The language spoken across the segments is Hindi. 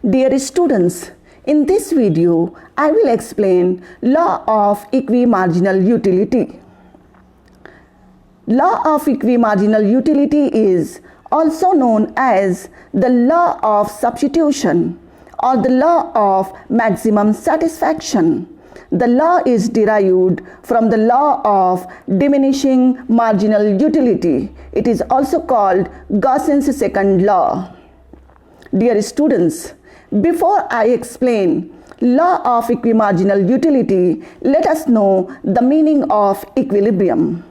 Dear students, in this video, I will explain law of equimarginal utility. Law of equimarginal utility is also known as the law of substitution or the law of maximum satisfaction. The law is derived from the law of diminishing marginal utility. It is also called Gaussian's second law. Dear students, before I explain law of equimarginal utility, let us know the meaning of equilibrium.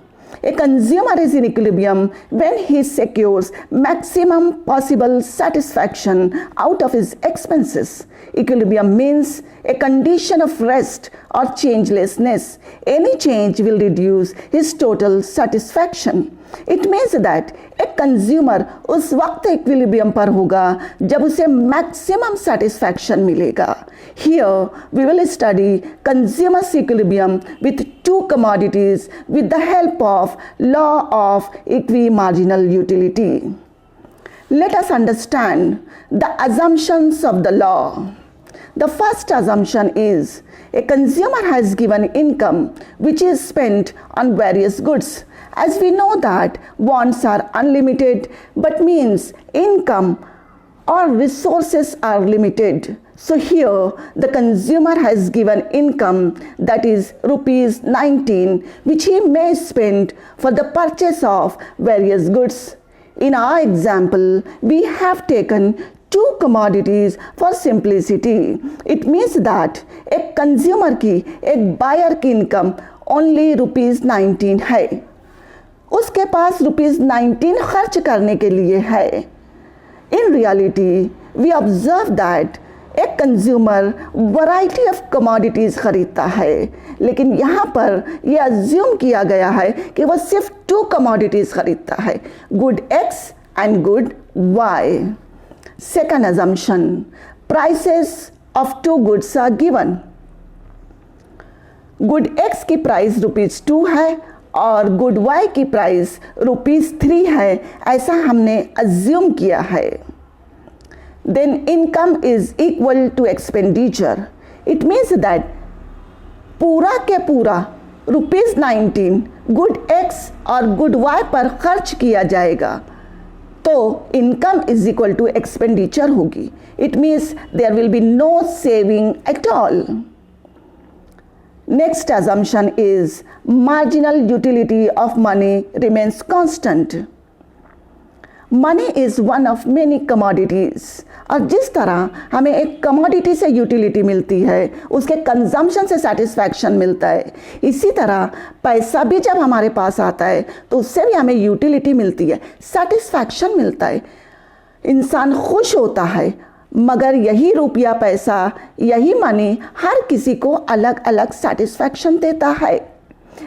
A consumer is in equilibrium when he secures maximum possible satisfaction out of his expenses. Equilibrium means a condition of rest or changelessness. Any change will reduce his total satisfaction. It means that एक कंज्यूमर उस वक्त इक्विलिब्रियम पर होगा जब उसे मैक्सिमम सेटिस्फैक्शन मिलेगा. Here we will study consumer's equilibrium with two commodities with the help of law of equimarginal utility. Let us understand the assumptions of the law. The first assumption is a consumer has given income which is spent on various goods. As we know that wants are unlimited, but means income or resources are limited. So here the consumer has given income that is rupees 19 which he may spend for the purchase of various goods. In our example, we have taken two commodities for simplicity. It means that एक consumer की एक buyer की income only rupees 19 है. उसके पास रुपीस 19 खर्च करने के लिए है. In reality we observe that एक कंज्यूमर वैरायटी ऑफ कमोडिटीज खरीदता है, लेकिन यहाँ पर यह अज्यूम किया गया है कि वह सिर्फ टू कमोडिटीज खरीदता है, good X and good Y. Second assumption, prices of two goods are given. Good X की प्राइस रुपीज 2 है और गुड वाई की प्राइस रुपीस 3 है, ऐसा हमने अज्यूम किया है. Then income is equal to expenditure. It means that पूरा के पूरा रुपीस 19 गुड एक्स और गुड वाई पर खर्च किया जाएगा तो income is equal to expenditure होगी. It means there will be no saving at all. Next assumption is marginal utility of money remains constant. Money is one of many commodities. और जिस तरह हमें एक कमोडिटी से यूटिलिटी मिलती है, उसके कंजम्पशन से सेटिस्फैक्शन मिलता है, इसी तरह पैसा भी जब हमारे पास आता है तो उससे भी हमें यूटिलिटी मिलती है, सेटिस्फैक्शन मिलता है, इंसान खुश होता है. मगर यही रुपया पैसा, यही मनी हर किसी को अलग अलग सेटिस्फैक्शन देता है.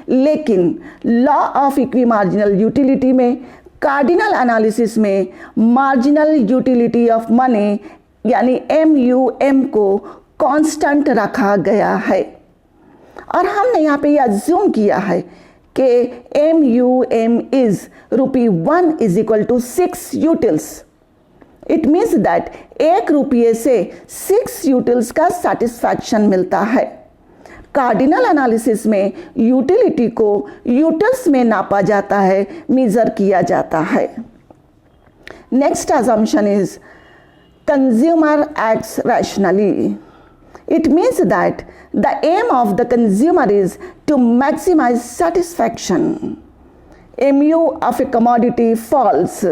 लेकिन लॉ ऑफ इक्विमार्जिनल यूटिलिटी में, कार्डिनल एनालिसिस में मार्जिनल यूटिलिटी ऑफ मनी यानी MUM को कांस्टेंट रखा गया है. और हमने यहाँ पे ये अज्यूम किया है कि MUM is ₹1 is equal to 6 utils. It means that 1 रुपये से 6 यूटिल्स का सेटिस्फैक्शन मिलता है. कार्डिनल एनालिसिस में यूटिलिटी को यूटिल्स में नापा जाता है, मेजर किया जाता है. Next assumption is consumer acts rationally. It means that the aim of the consumer is to maximise satisfaction. MU of a commodity falls.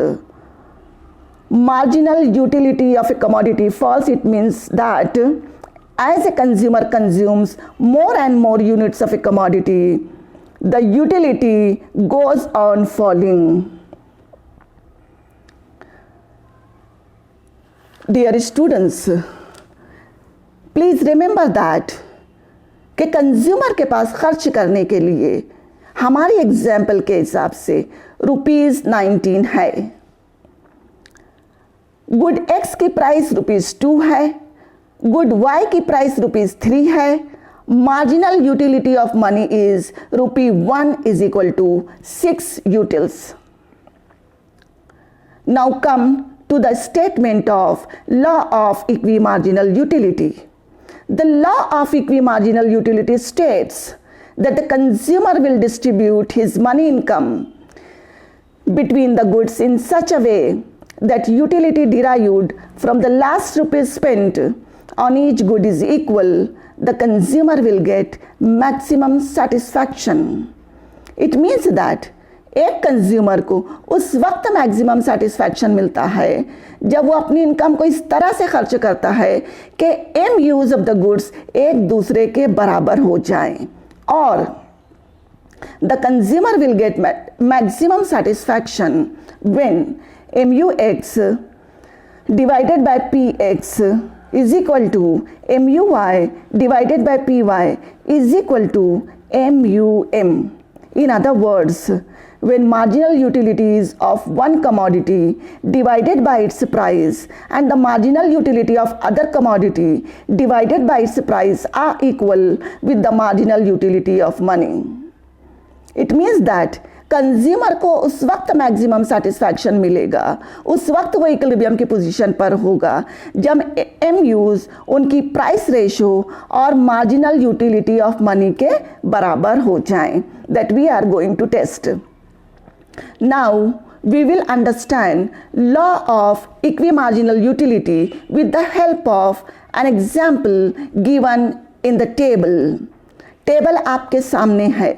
Marginal utility of a commodity falls. It means that as a consumer consumes more and more units of a commodity, the utility goes on falling. Dear students, please remember that कि कंज्यूमर के पास खर्च करने के लिए हमारी एग्जाम्पल के हिसाब से रुपीस 19 है. गुड एक्स की प्राइस रुपीस 2 है, गुड वाई की प्राइस रुपीस 3 है. Marginal utility of money is ₹1 is equal to 6 utils. Now come to the statement of law of equimarginal utility. The law of equimarginal utility states that the consumer will distribute his money income between the goods in such a way that utility derived from the last rupees spent on each good is equal. The consumer will get maximum satisfaction. It means that एक कंज्यूमर को उस वक्त मैक्सिमम सेटिस्फैक्शन मिलता है जब वो अपनी इनकम को इस तरह से खर्च करता है कि MUs of the goods एक दूसरे के बराबर हो जाएं और the consumer will get maximum satisfaction when MUX divided by PX is equal to MUY divided by PY is equal to MUM. In other words, when marginal utilities of one commodity divided by its price and the marginal utility of other commodity divided by its price are equal with the marginal utility of money. It means that consumer को उस वक्त मैक्सिमम सेटिस्फैक्शन मिलेगा, उस वक्त वो इक्विलिब्रियम की पोजीशन पर होगा जब एम यूज उनकी प्राइस रेशो और मार्जिनल यूटिलिटी ऑफ मनी के बराबर हो जाएं. That we are going to test. Now we will understand law of equimarginal utility with the help of an example given in the table. Table आपके सामने है.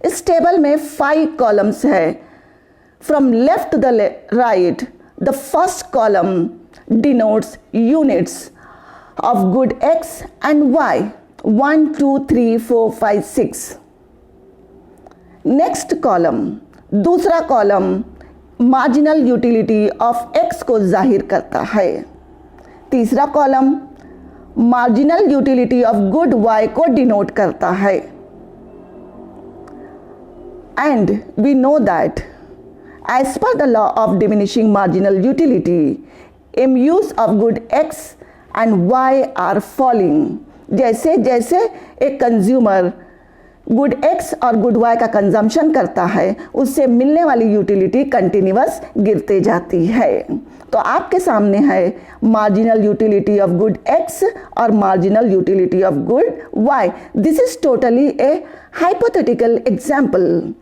इस टेबल में 5 कॉलम्स है. From left to the right, the first column denotes units of good X and Y 1 2 3 4 5 6. Next column, दूसरा column marginal utility of X को जाहिर करता है. तीसरा column marginal utility of good Y को डिनोट करता है. And we know that as per the law of diminishing marginal utility, MUs of good X and Y are falling. जैसे जैसे एक कंज्यूमर गुड X और गुड Y का कंजम्पशन करता है उससे मिलने वाली यूटिलिटी कंटिन्यूअस गिरते जाती है. तो आपके सामने है marginal utility of good X और marginal utility of good Y. This is totally A hypothetical example.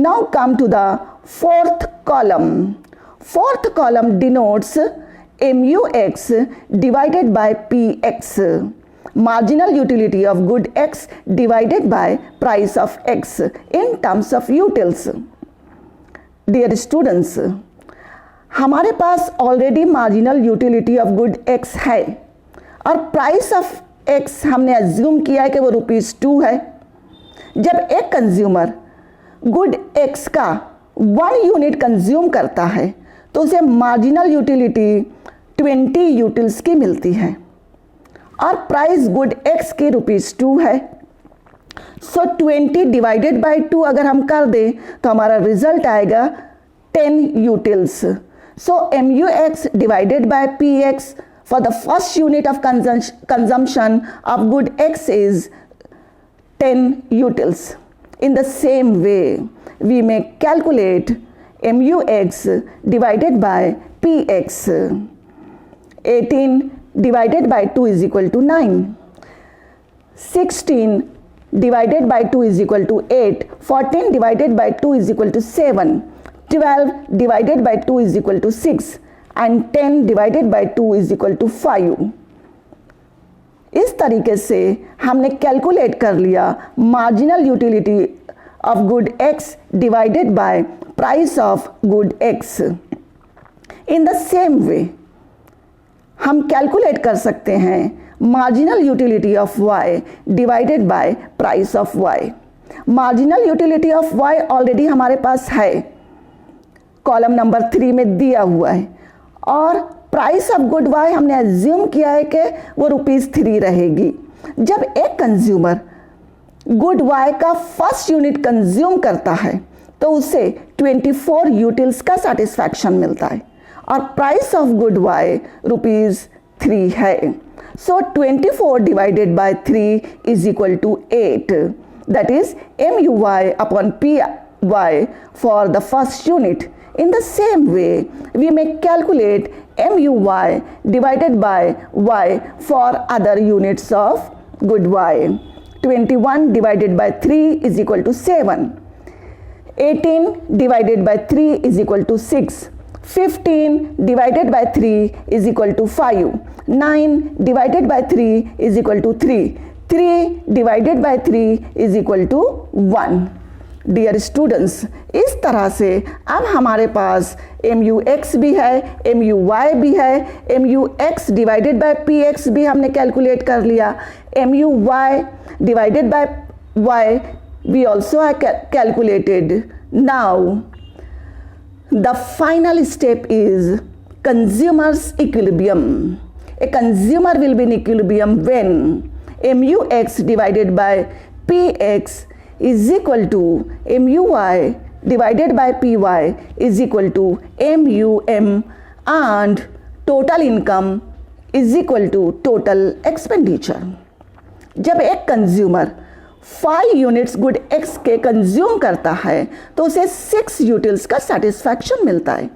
Now come to the fourth column. Fourth column denotes MUX divided by PX. Marginal utility of good X divided by price of X in terms of utils. Dear students, हमारे पास already marginal utility of good X है और प्राइस ऑफ X हमने एज्यूम किया है कि वो ₹2 है. जब एक कंज्यूमर गुड X का 1 यूनिट कंज्यूम करता है तो उसे मार्जिनल यूटिलिटी 20 यूटिल्स की मिलती है और प्राइस गुड X की ₹2 है. सो 20 डिवाइडेड बाय 2 अगर हम कर दें तो हमारा रिजल्ट आएगा 10 utils. So MUX divided by PX for the first unit of consumption of good X is 10 utils. In the same way, we may calculate MUX divided by PX. 18 divided by 2 is equal to 9. 16 divided by 2 is equal to 8. 14 divided by 2 is equal to 7. 12 divided by 2 is equal to 6. And 10 divided by 2 is equal to 5. इस तरीके से हमने कैलकुलेट कर लिया marginal utility of good X divided by price of good X. In the same way हम कैलकुलेट कर सकते हैं marginal utility of Y divided by price of Y. Marginal utility of Y already हमारे पास है, कॉलम नंबर 3 में दिया हुआ है और प्राइस ऑफ गुड Y हमने एज्यूम किया है कि वो ₹3 रहेगी. जब एक कंज्यूमर गुड Y का फर्स्ट यूनिट कंज्यूम करता है तो उसे 24 यूटिल्स का सेटिस्फैक्शन मिलता है और प्राइस ऑफ गुड Y ₹3 है. So 24 divided by 3 is equal to 8. That is MUY upon PY for the first unit In the same way, we may calculate MUY divided by Y for other units of good Y. 21 divided by 3 is equal to 7. 18 divided by 3 is equal to 6. 15 divided by 3 is equal to 5. 9 divided by 3 is equal to 3. 3 divided by 3 is equal to 1. Dear students, इस तरह से अब हमारे पास MUX भी है, MUY भी है, MUX डिवाइडेड बाय PX भी हमने कैलकुलेट कर लिया, MUY divided bye Y we also are calculated. Now the final step is consumer's equilibrium. A consumer will be in equilibrium when MUX divided by PX is equal to MUY divided by PY is equal to MUM and total income is equal to total expenditure. जब एक कंज्यूमर 5 यूनिट्स गुड X के कंज्यूम करता है तो उसे 6 यूटिल्स का सेटिस्फैक्शन मिलता है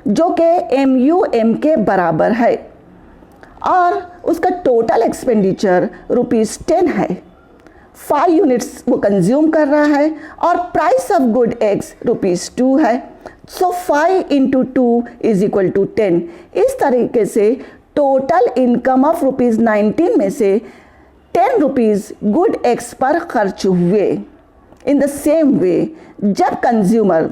जो कि MUM के बराबर है और उसका टोटल एक्सपेंडिचर ₹10 है। 5 यूनिट्स वो कंज्यूम कर रहा है और प्राइस ऑफ गुड X ₹2 है। सो 5 into 2 is equal to 10। इस तरीके से टोटल इनकम ऑफ ₹19 में से 10 रुपीज़ गुड X पर खर्च हुए। इन द सेम वे जब कंज्यूमर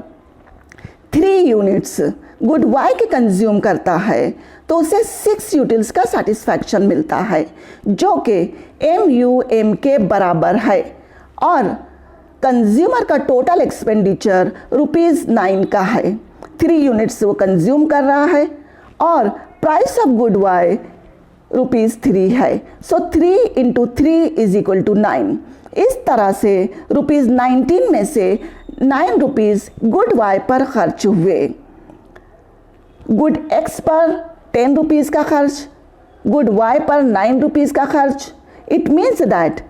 3 यूनिट्स गुड Y के कंज्यूम करता है तो उसे 6 यूटिल्स का सेटिस्फैक्शन मिलता है जो कि MUM के बराबर है और कंज्यूमर का टोटल एक्सपेंडिचर ₹9 का है। 3 यूनिट्स वो कंज्यूम कर रहा है और प्राइस ऑफ गुड Y ₹3 है। सो 3 into 3 is equal to 9। इस तरह से ₹19 में से 9 रुपीज़ गुड Y पर खर्च हुए। गुड X पर 10 रुपीज़ का खर्च, गुड Y पर 9 रुपीज़ का खर्च। इट मीन्स दैट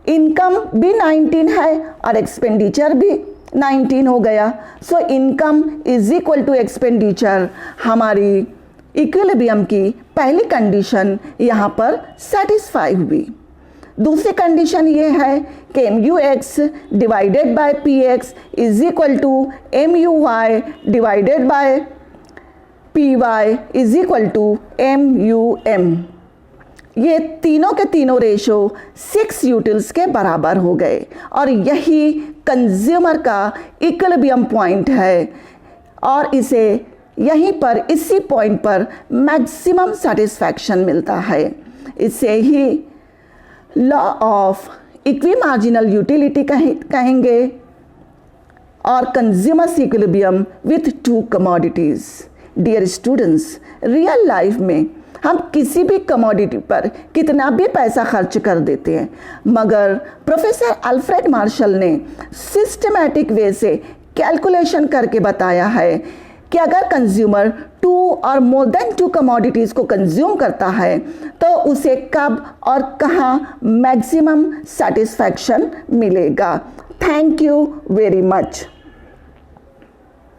इनकम भी 19 है और एक्सपेंडिचर भी 19 हो गया। So income is equal to expenditure हमारी इक्विलिब्रियम की पहली कंडीशन यहाँ पर सेटिस्फाई हुई। दूसरी कंडीशन ये है कि MUX divided by PX is equal to MUY divided by PY is equal to MUM। ये तीनों के तीनों रेशो 6 यूटिल्स के बराबर हो गए और यही कंज्यूमर का इक्विलिब्रियम पॉइंट है और इसे यहीं पर इसी पॉइंट पर मैक्सिमम सेटिस्फैक्शन मिलता है। इसे ही law of equi marginal utility कहेंगे और consumer's equilibrium with 2 commodities. Dear students, real life में हम किसी भी कमोडिटी पर कितना भी पैसा खर्च कर देते हैं, मगर प्रोफेसर अल्फ्रेड मार्शल ने सिस्टमैटिक वे से कैलकुलेशन करके बताया है कि अगर कंज्यूमर 2 और मोर देन 2 कमोडिटीज़ को कंज्यूम करता है तो उसे कब और कहाँ मैक्सिमम सेटिस्फैक्शन मिलेगा। Thank you very much.